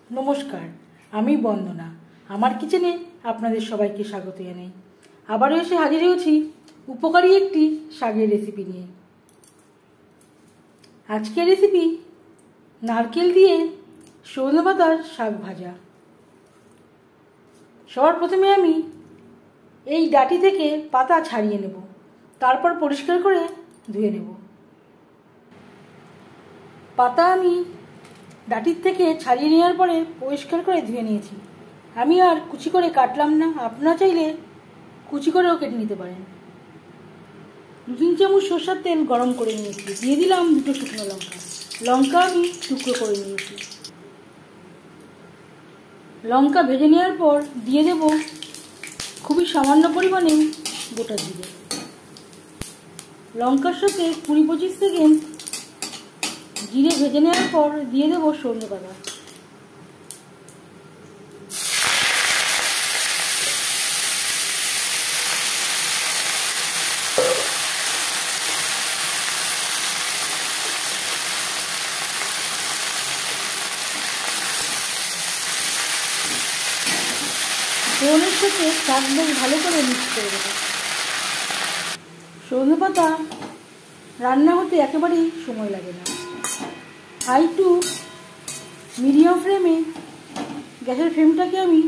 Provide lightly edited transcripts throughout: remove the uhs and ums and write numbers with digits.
নমস্কার, আমি বন্দনা। আমার কিচেনে আপনাদের সবাইকে স্বাগত জানাই। আবারও এসে হাজির হয়েছি উপকারী একটি শাকের রেসিপি নিয়ে। আজকের রেসিপি নারকেল দিয়ে সজনে পাতার শাক ভাজা। সবার প্রথমে আমি এই ডাঁটি থেকে পাতা ছাড়িয়ে নেব, তারপর পরিষ্কার করে ধুয়ে নেব। পাতা আমি ডাঁটির থেকে ছাড়িয়ে নেওয়ার পরে পরিষ্কার করে ধুয়ে নিয়েছি। আমি আর কুচি করে কাটলাম না, আপনারা চাইলে কুচি করেও কেটে নিতে পারেন। 2-3 চামচ সরষের তেল গরম করে নিয়েছি, দিয়ে দিলাম 2টো শুকনো লঙ্কা। লঙ্কা আমি টুকরো করে নিয়েছি। লঙ্কা ভেজে নেওয়ার পর দিয়ে দেব খুবই সামান্য পরিমাণে গোটা জিরে। লঙ্কার সাথে 20-25 সেকেন্ড জিরে ভেজে নেওয়ার পর দিয়ে দেবো সজনে পাতা। ফোড়নের সাথে শাক বেশ ভালো করে মিক্স করে দেবো। সজনে পাতা রান্না হতে একেবারেই সময় লাগে না। হাই টু মিডিয়াম ফ্লেমে গ্যাসের ফ্লেমটাকে আমি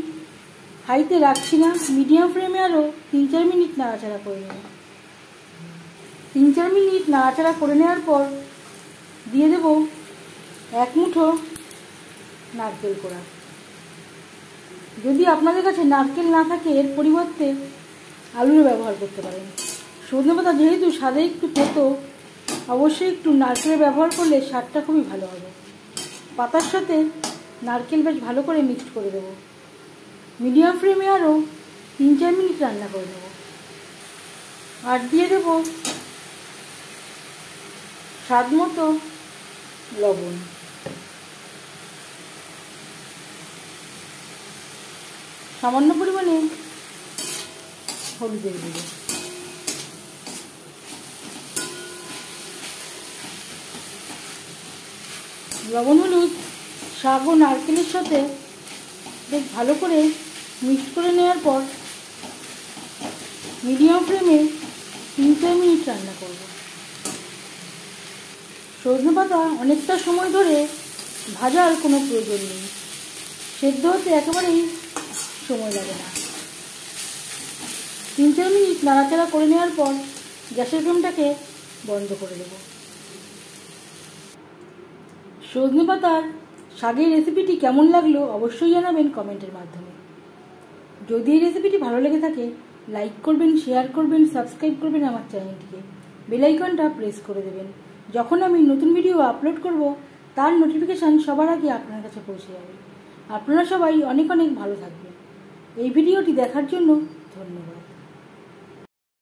হাইতে রাখছি না, মিডিয়াম ফ্লেমে আরও 3-4 মিনিট নাড়াচাড়া করে নেব। 3-4 মিনিট নাড়াচাড়া করে নেওয়ার পর দিয়ে দেব 1 মুঠো নারকেল কোড়া। যদি আপনাদের কাছে নারকেল না থাকে এর পরিবর্তে আলুও ব্যবহার করতে পারেন। সজনে পাতা যেহেতু স্বাদে একটু তেতো, অবশ্যই একটু নারকেলের ব্যবহার করলে স্বাদটা খুবই ভালো হবে। পাতার সাথে নারকেল বেশ ভালো করে মিক্সড করে দেবো। মিডিয়াম ফ্লেমে আরও 3-4 মিনিট রান্না করে নেব। আর দিয়ে দেব স্বাদ মতো লবণ। সামান্য পরিমাণে হলুদের গুঁড়ো। লবণ হলুদ শাক ও নারকেলের সাথে বেশ ভালো করে মিক্স করে নেওয়ার পর মিডিয়াম ফ্লেমে 3-4 মিনিট রান্না করব। সজনে পাতা অনেকটা সময় ধরে ভাজার কোনো প্রয়োজন নেই, সেদ্ধ হতে একেবারেই সময় লাগে না। 3-4 মিনিট নাড়াচাড়া করে নেওয়ার পর গ্যাসের ফ্লেমটাকে বন্ধ করে দেব। সজনে পাতার শাকের রেসিপিটি কেমন লাগলো অবশ্যই জানাবেন কমেন্টের মাধ্যমে। যদি এই রেসিপিটি ভালো লেগে থাকে লাইক করবেন, শেয়ার করবেন, সাবস্ক্রাইব করবেন আমার চ্যানেলটিকে, বেল আইকনটা প্রেস করে দেবেন। যখন আমি নতুন ভিডিও আপলোড করব তার নোটিফিকেশান সবার আগে আপনার কাছে পৌঁছে যাবে। আপনারা সবাই অনেক অনেক ভালো থাকবেন। এই ভিডিওটি দেখার জন্য ধন্যবাদ।